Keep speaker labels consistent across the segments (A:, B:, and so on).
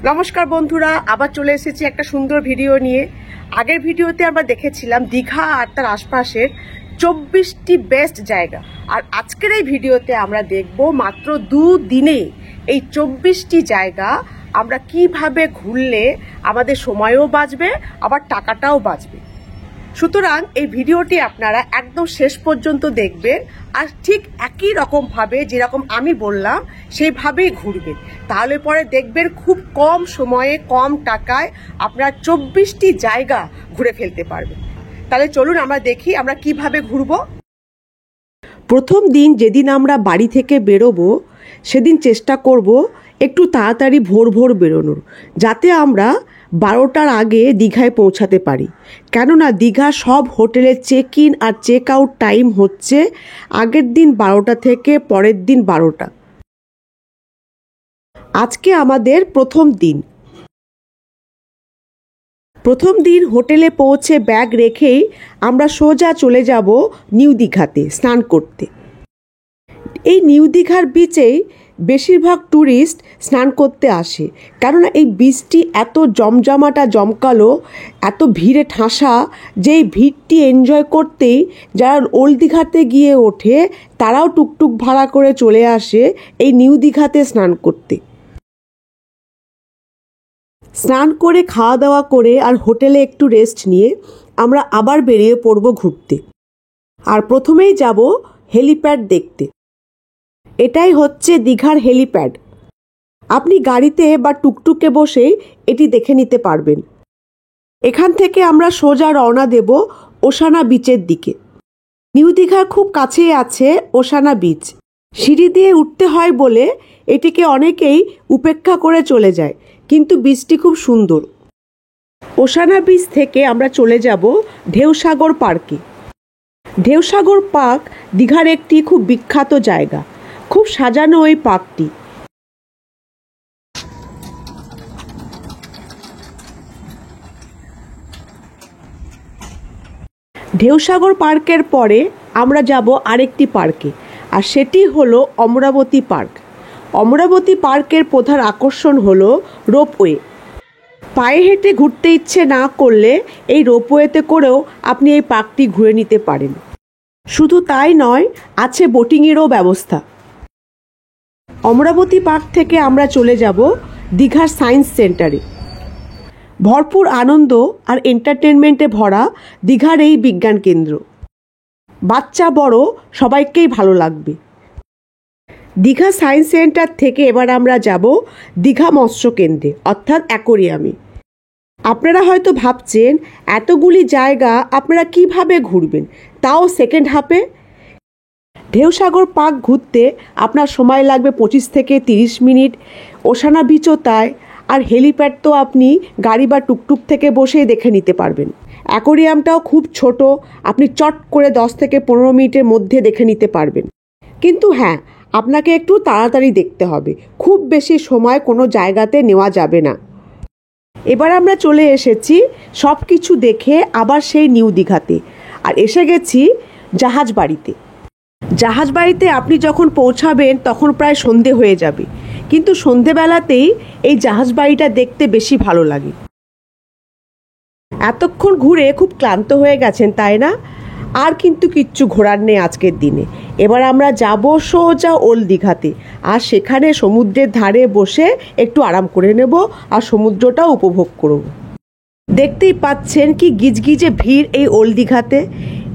A: নমস্কার বন্ধুরা, আবার চলে এসেছি একটা সুন্দর ভিডিও নিয়ে। আগের ভিডিওতে আমরা দেখেছিলাম দীঘা আর তার আশপাশের 24টি বেস্ট জায়গা, আর আজকের এই ভিডিওতে আমরা দেখব মাত্র 2 দিনে এই 24টি জায়গা আমরা কিভাবে ঘুরলে আমাদের সময়ও বাঁচবে, আবার টাকাটাও বাঁচবে। সুতরাং এই ভিডিওটি আপনারা একদম শেষ পর্যন্ত দেখবেন, আর ঠিক একই রকম ভাবে যেরকম আমি বললাম সেইভাবেই ঘুরবেন। তাহলে পরে দেখবেন খুব কম সময়ে কম টাকায় আপনারা 24টি জায়গা ঘুরে ফেলতে পারবেন। তাহলে চলুন আমরা দেখি আমরা কিভাবে ঘুরবো। প্রথম দিন যেদিন আমরা বাড়ি থেকে বেরোবো সেদিন চেষ্টা করব একটু তাড়াতাড়ি ভোর ভোর বেরোনোর, যাতে আমরা 12টার আগে দীঘায় পৌঁছাতে পারি। কেননা দীঘা সব হোটেলের চেক ইন আর চেক আউট টাইম হচ্ছে আগের দিন 12টা থেকে পরের দিন 12টা। আজকে আমাদের প্রথম দিন হোটেলে পৌঁছে ব্যাগ রেখেই আমরা সোজা চলে যাব নিউ দীঘাতে স্নান করতে। এই নিউ দীঘার বিচেই বেশিরভাগ ট্যুরিস্ট স্নান করতে আসে, কেননা এই বিচটি এত জমকালো, এত ভিড়ে ঠাসা যে এই ভিড়টি এনজয় করতেই যারা ওল্ড দীঘাতে গিয়ে ওঠে তারাও টুকটুক ভাড়া করে চলে আসে এই নিউ দীঘাতে স্নান করতে। স্নান করে খাওয়া দাওয়া করে আর হোটেলে একটু রেস্ট নিয়ে আমরা আবার বেরিয়ে পড়ব ঘুরতে। আর প্রথমেই যাব হেলিপ্যাড দেখতে। এটাই হচ্ছে দীঘার হেলিপ্যাড। আপনি গাড়িতে বা টুকটুকে বসে এটি দেখে নিতে পারবেন। এখান থেকে আমরা সোজা রওনা দেব ওশানা বিচের দিকে। নিউ দীঘার খুব কাছেই আছে ওশানা বিচ। সিঁড়ি দিয়ে উঠতে হয় বলে এটিকে অনেকেই উপেক্ষা করে চলে যায়, কিন্তু বিচটি খুব সুন্দর। ওশানা বিচ থেকে আমরা চলে যাব ঢেউসাগর পার্কে। ঢেউসাগর পার্ক দীঘার একটি খুব বিখ্যাত জায়গা। খুব সাজানো ওই পার্কটি। ঢেউসাগর পার্কের পরে আমরা যাব আরেকটি পার্কে, আর সেটি হলো অমরাবতী পার্ক। অমরাবতী পার্কের প্রধান আকর্ষণ হলো রোপওয়ে। পায়ে হেঁটে ঘুরতে ইচ্ছে না করলে এই রোপওয়েতে করেও আপনি এই পার্কটি ঘুরে নিতে পারেন। শুধু তাই নয়, আছে বোটিংয়েরও ব্যবস্থা। অমরাবতী পার্ক থেকে আমরা চলে যাব দীঘার সায়েন্স সেন্টারে। ভরপুর আনন্দ আর এন্টারটেনমেন্টে ভরা দীঘার এই বিজ্ঞান কেন্দ্র বাচ্চা বড় সবাইকেই ভালো লাগবে। দীঘা সায়েন্স সেন্টার থেকে এবার আমরা যাব দীঘা মৎস্য কেন্দ্রে, অর্থাৎ অ্যাকোরিয়ামে। আপনারা হয়তো ভাবছেন এতগুলি জায়গা আপনারা কিভাবে ঘুরবেন, তাও সেকেন্ড হাফে। ঢেউসাগর পার্ক ঘুরতে আপনার সময় লাগবে 25 থেকে 30 মিনিট। ওশানা বিচও তাই। আর হেলিপ্যাড তো আপনি গাড়ি বা টুকটুক থেকে বসেই দেখে নিতে পারবেন। অ্যাকোরিয়ামটাও খুব ছোট, আপনি চট করে 10 থেকে 15 মিনিটের মধ্যে দেখে নিতে পারবেন। কিন্তু হ্যাঁ, আপনাকে একটু তাড়াতাড়ি দেখতে হবে, খুব বেশি সময় কোনো জায়গাতে নেওয়া যাবে না। এবার আমরা চলে এসেছি সব কিছু দেখে আবার সেই নিউ দীঘাতে, আর এসে গেছি জাহাজবাড়িতে। জাহাজবাড়িতে আপনি যখন পৌঁছাবেন তখন প্রায় সন্ধে হয়ে যাবে, কিন্তু সন্ধেবেলাতেই এই জাহাজবাড়িটা দেখতে বেশি ভালো লাগে। এতক্ষণ ঘুরে খুব ক্লান্ত হয়ে গেছেন তাই না? আর কিন্তু কিচ্ছু ঘোরার নেই আজকের দিনে। এবার আমরা যাব সোজা ওল্ড দীঘাতে, আর সেখানে সমুদ্রের ধারে বসে একটু আরাম করে নেব আর সমুদ্রটাও উপভোগ করব। দেখতেই পাচ্ছেন কি গিজগিজে ভিড় এই ওল্ড দীঘাতে।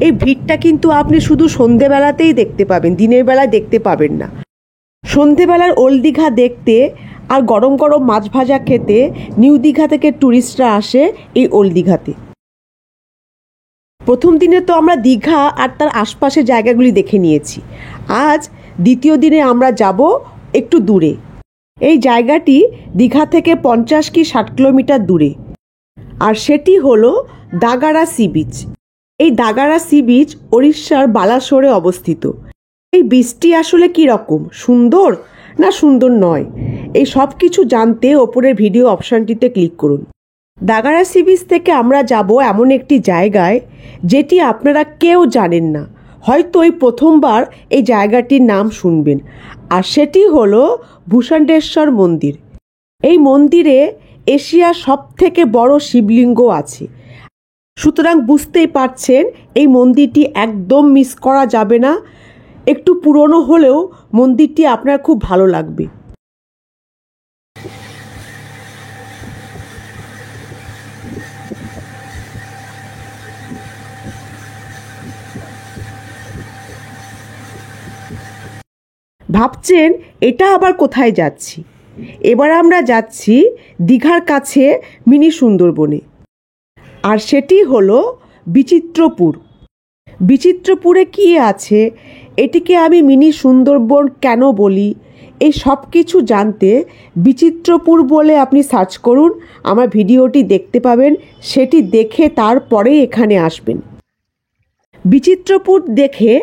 A: এই ভিড়টা কিন্তু আপনি শুধু সন্ধেবেলাতেই দেখতে পাবেন, দিনের বেলায় দেখতে পাবেন না। সন্ধেবেলার ওল্ড দীঘা দেখতে আর গরম গরম মাছ ভাজা খেতে নিউ দীঘা থেকে ট্যুরিস্টরা আসে এই ওল্ড দীঘাতে। প্রথম দিনে তো আমরা দীঘা আর তার আশপাশের জায়গাগুলি দেখে নিয়েছি। আজ দ্বিতীয় দিনে আমরা যাব একটু দূরে। এই জায়গাটি দীঘা থেকে 50 কি 60 কিলোমিটার দূরে, আর সেটি হলো দাগারা সি বিচ। এই দাগারা সি বিচ ওড়িশার বালাসোরে অবস্থিত। এই বিচটি আসলে কি রকম, সুন্দর না সুন্দর নয়, এই সব কিছু জানতে ওপরের ভিডিও অপশানটিতে ক্লিক করুন। দাগারা সি বিচ থেকে আমরা যাব এমন একটি জায়গায় যেটি আপনারা কেউ জানেন না, হয়তো এই প্রথমবার এই জায়গাটির নাম শুনবেন, আর সেটি হলো ভূষণ্ডেশ্বর মন্দির। এই মন্দিরে এশিয়ার সবথেকে বড় শিবলিঙ্গ আছে। সুতরাং বুঝতেই পারছেন এই মন্দিরটি একদম মিস করা যাবে না। একটু পুরনো হলেও মন্দিরটি আপনার খুব ভালো লাগবে। ভাবছেন এটা আবার কোথায় যাচ্ছি? এবার আমরা যাচ্ছি দীঘার কাছে মিনি সুন্দরবনে, আর সেটি হলো বিচিত্রপুর। বিচিত্রপুরে কি আছে, এটিকে আমি মিনি সুন্দরবন কেন বলি, এই সব কিছু জানতে বিচিত্রপুর বলে আপনি সার্চ করুন, আমার ভিডিওটি দেখতে পাবেন। সেটি দেখে তারপরে এখানে আসবেন। বিচিত্রপুর দেখে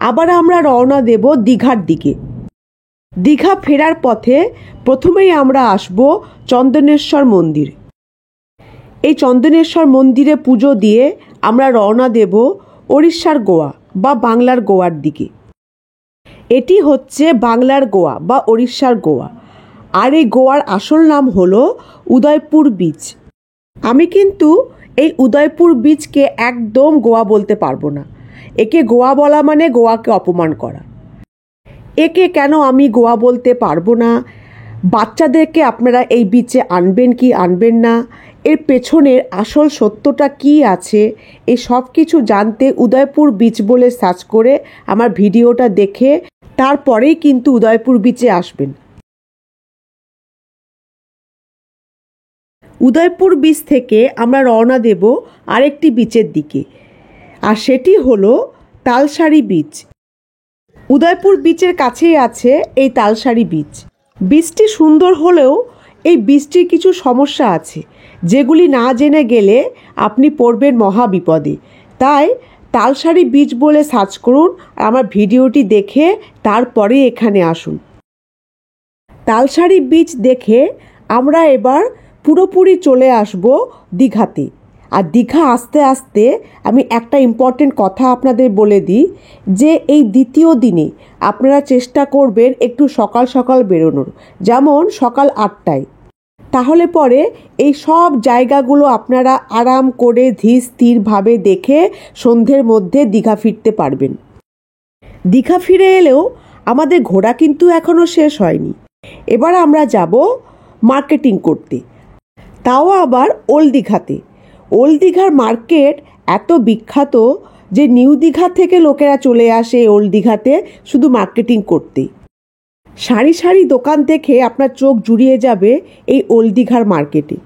A: আবার আমরা রওনা দেব দীঘার দিকে। দীঘা ফেরার পথে প্রথমেই আমরা আসব চন্দনেশ্বর মন্দির। এই চন্দনেশ্বর মন্দিরে পুজো দিয়ে আমরা রওনা দেব ওড়িশার গোয়া বা বাংলার গোয়ার দিকে। এটি হচ্ছে বাংলার গোয়া বা ওড়িশার গোয়া, আর এই গোয়ার আসল নাম হলো উদয়পুর বিচ। আমি কিন্তু এই উদয়পুর বিচকে একদম গোয়া বলতে পারবো না। একে গোয়া বলা মানে গোয়াকে অপমান করা। একে কেন আমি গোয়া বলতে পারবো না? বাচ্চাদেরকে আপনারা এই বিচে আনবেন কি আনবেন না, এর পেছনের আসল সত্যটা কি আছে, এই সব কিছু জানতে উদয়পুর বিচ বলে সার্চ করে আমার ভিডিওটা দেখে তারপরেই কিন্তু উদয়পুর বিচে আসবেন। উদয়পুর বিচ থেকে আমরা রওনা দেব আরেকটি বিচের দিকে, আর সেটি হলো তালসারি বিচ। উদয়পুর বিচের কাছেই আছে এই তালসারি বিচ। বিচটি সুন্দর হলেও এই বিচটির কিছু সমস্যা আছে, যেগুলি না জেনে গেলে আপনি পড়বেন মহা বিপদে। তাই তালসারি বিচ বলে সার্চ করুন, আমার ভিডিওটি দেখে তারপরে এখানে আসুন। তালসারি বিচ দেখে আমরা এবার পুরোপুরি চলে আসব দীঘাতে। আর দীঘা আসতে আসতে আমি একটা ইম্পর্টেন্ট কথা আপনাদের বলে দিই, যে এই দ্বিতীয় দিনে আপনারা চেষ্টা করবেন একটু সকাল সকাল বেরোনোর, যেমন সকাল 8টায়। তাহলে পরে এই সব জায়গাগুলো আপনারা আরাম করে ধীর স্থিরভাবে দেখে সন্ধ্যের মধ্যে দীঘা ফিরতে পারবেন। দীঘা ফিরে এলেও আমাদের ঘোরা কিন্তু এখনও শেষ হয়নি। এবার আমরা যাব মার্কেটিং করতে, তাও আবার ওল্ড দীঘাতে। ওল্ড দীঘার মার্কেট এত বিখ্যাত যে নিউ দীঘা থেকে লোকেরা চলে আসে ওল্ড দীঘাতে শুধু মার্কেটিং করতে। সারি সারি দোকান দেখে আপনার চোখ জুড়িয়ে যাবে এই ওল্ড দীঘার মার্কেটে।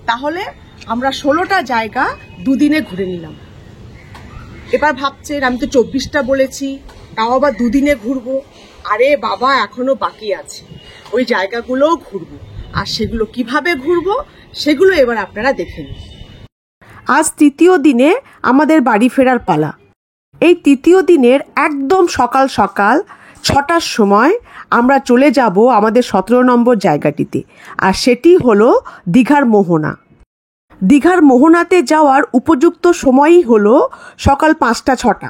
A: তাহলে আমরা 16টা জায়গা দুদিনে ঘুরে নিলাম। এবার ভাবছেন আমি তো 24টা বলেছি, তাও আবার দুদিনে ঘুরবো। আরে বাবা, এখনো বাকি আছে, ওই জায়গাগুলোও ঘুরবো। আর সেগুলো কিভাবে ঘুরবো সেগুলো এবার আপনারা দেখে নিন। আজ তৃতীয় দিনে আমাদের বাড়ি ফেরার পালা। এই তৃতীয় দিনের একদম সকাল সকাল 6টার সময় আমরা চলে যাব আমাদের 17 নম্বর জায়গাটিতে, আর সেটি হলো দীঘার মোহনা। দীঘার মোহনাতে যাওয়ার উপযুক্ত সময়ই হলো সকাল 5টা-6টা,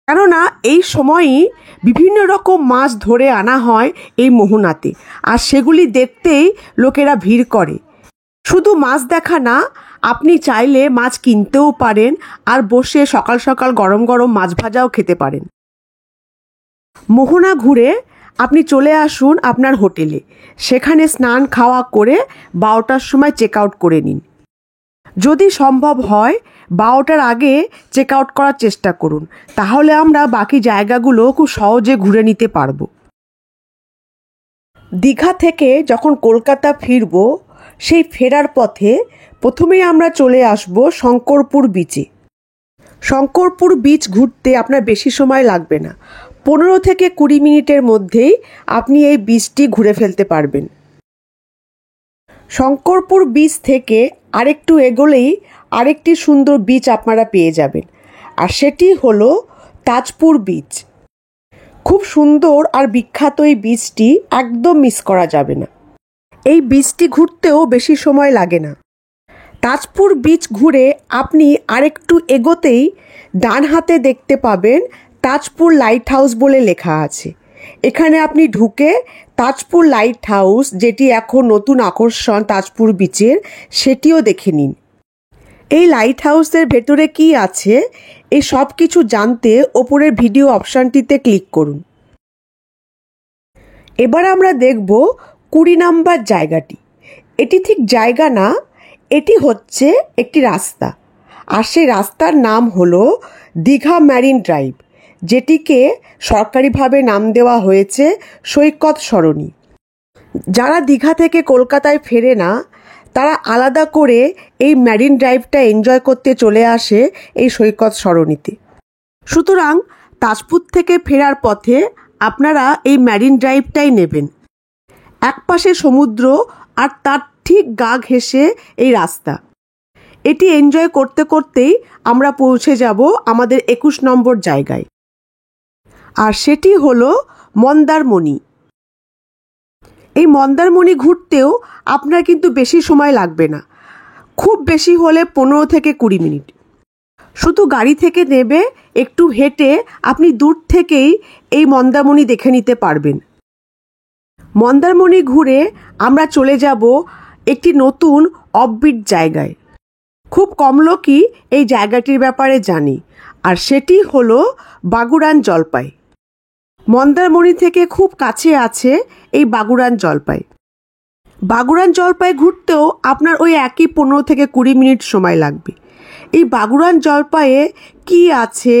A: কেননা এই সময়ই বিভিন্ন রকম মাছ ধরে আনা হয় এই মোহনাতে, আর সেগুলি দেখতেই লোকেরা ভিড় করে। শুধু মাছ দেখা না, আপনি চাইলে মাছ কিনতেও পারেন আর বসে সকাল সকাল গরম গরম মাছ ভাজাও খেতে পারেন। মোহনা ঘুরে আপনি চলে আসুন আপনার হোটেলে, সেখানে স্নান খাওয়া করে 12টার সময় চেক আউট করে নিন। যদি সম্ভব হয় 12টার আগে চেক আউট করার চেষ্টা করুন, তাহলে আমরা বাকি জায়গাগুলো খুব সহজে ঘুরে নিতে পারবো। দীঘা থেকে যখন কলকাতা ফিরব, সেই ফেরার পথে প্রথমেই আমরা চলে আসব শঙ্করপুর বিচে। শঙ্করপুর বিচ ঘুরতে আপনার বেশি সময় লাগবে না, 15 থেকে 20 মিনিটের মধ্যেই আপনি এই বিচটি ঘুরে ফেলতে পারবেন। শঙ্করপুর বিচ থেকে আরেকটু এগোলেই আরেকটি সুন্দর বিচ আপনারা পেয়ে যাবেন, আর সেটি হলো তাজপুর বিচ। খুব সুন্দর আর বিখ্যাত এই বিচটি একদম মিস করা যাবে না। এই বিচটি ঘুরতেও বেশি সময় লাগে না। তাজপুর বিচ ঘুরে আপনি আরেকটু এগোতেই ডান হাতে দেখতে পাবেন তাজপুর লাইট হাউস বলে লেখা আছে। এখানে আপনি ঢুকে তাজপুর লাইট হাউস, যেটি এখন নতুন আকর্ষণ তাজপুর বিচের, সেটিও দেখে নিন। এই লাইট হাউসের ভেতরে কি আছে এই সব কিছু জানতে ওপরের ভিডিও অপশানটিতে ক্লিক করুন। এবার আমরা দেখব 20 নম্বর জায়গাটি। এটি ঠিক জায়গা না, এটি হচ্ছে একটি রাস্তা, আর সেই রাস্তার নাম হলো দীঘা মেরিন ড্রাইভ, যেটিকে সরকারিভাবে নাম দেওয়া হয়েছে সৈকত সরণি। যারা দীঘা থেকে কলকাতায় ফেরে না তারা আলাদা করে এই মেরিন ড্রাইভটা এনজয় করতে চলে আসে এই সৈকত সরণিতে। সুতরাং তাজপুর থেকে ফেরার পথে আপনারা এই মেরিন ড্রাইভটাই নেবেন। একপাশে সমুদ্র আর তার ঠিক গা ঘেঁষে এই রাস্তা। এটি এনজয় করতে করতেই আমরা পৌঁছে যাব আমাদের 21 নম্বর জায়গায়, আর সেটি হলো মন্দারমণি। এই মন্দারমণি ঘুরতেও আপনার কিন্তু বেশি সময় লাগবে না, খুব বেশি হলে 15 থেকে 20 মিনিট। শুধু গাড়ি থেকে নেবে, একটু হেঁটে আপনি দূর থেকেই এই মন্দারমণি দেখে নিতে পারবেন। মন্দারমণি ঘুরে আমরা চলে যাব একটি নতুন অফবিট জায়গায়। খুব কম লোকই এই জায়গাটির ব্যাপারে জানি, আর সেটি হলো বাগুড়ান জলপাই। মন্দারমণি থেকে খুব কাছে আছে এই বাগুড়ান জলপাই। বাগুড়ান জলপাই ঘুরতেও আপনার ওই একই 15 থেকে 20 মিনিট সময় লাগবে। এই বাগুড়ান জলপাইয়ে কি আছে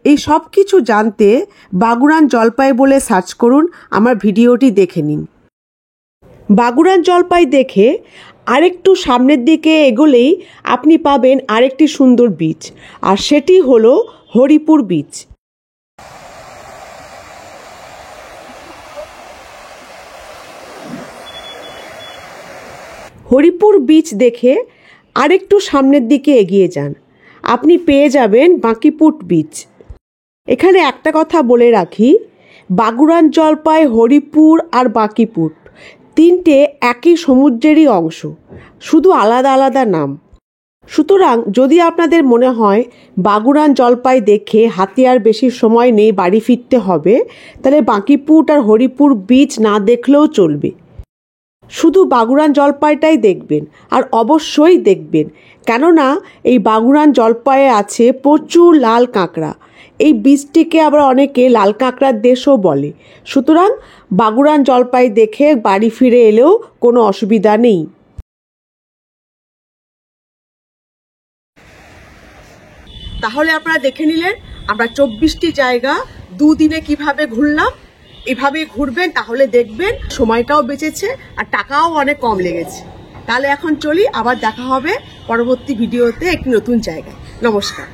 A: এই সব কিছু জানতে বাগুড়ান জলপাই বলে সার্চ করুন, আমার ভিডিওটি দেখে নিন। বাগুড়ান জলপাই দেখে আরেকটু সামনের দিকে এগোলেই আপনি পাবেন আরেকটি সুন্দর বিচ, আর সেটি হলো হরিপুর বিচ। হরিপুর বিচ দেখে আরেকটু সামনের দিকে এগিয়ে যান, আপনি পেয়ে যাবেন বাঁকিপুট বিচ। এখানে একটা কথা বলে রাখি, বাগুড়ান জলপাই, হরিপুর আর বাঁকিপুট তিনটে একই সমুদ্রেরই অংশ, শুধু আলাদা আলাদা নাম। সুতরাং যদি আপনাদের মনে হয় বাগুড়ান জলপাই দেখে হাতে আর বেশি সময় নেই, বাড়ি ফিরতে হবে, তাহলে বাঁকিপুট আর হরিপুর বিচ না দেখলেও চলবে। শুধু বাগুড়ান জলপাইটাই দেখবেন, আর অবশ্যই দেখবেন, কেননা এই বাগুড়ান জলপাইয়ে আছে প্রচুর লাল কাঁকড়া। এই বীজটিকে আবার অনেকে লাল কাঁকড়ার দেশও বলে। সুতরাং বাগুড়ান জলপাই দেখে বাড়ি ফিরে এলেও কোনো অসুবিধা নেই। তাহলে আপনারা দেখে নিলেন আমরা 24টি জায়গা 2 দিনে কিভাবে ঘুরলাম। এভাবে ঘুরবেন, তাহলে দেখবেন সময়টাও বেঁচেছে আর টাকাও অনেক কম লেগেছে। তাহলে এখন চলি, আবার দেখা হবে পরবর্তী ভিডিওতে একটি নতুন জায়গায়। নমস্কার।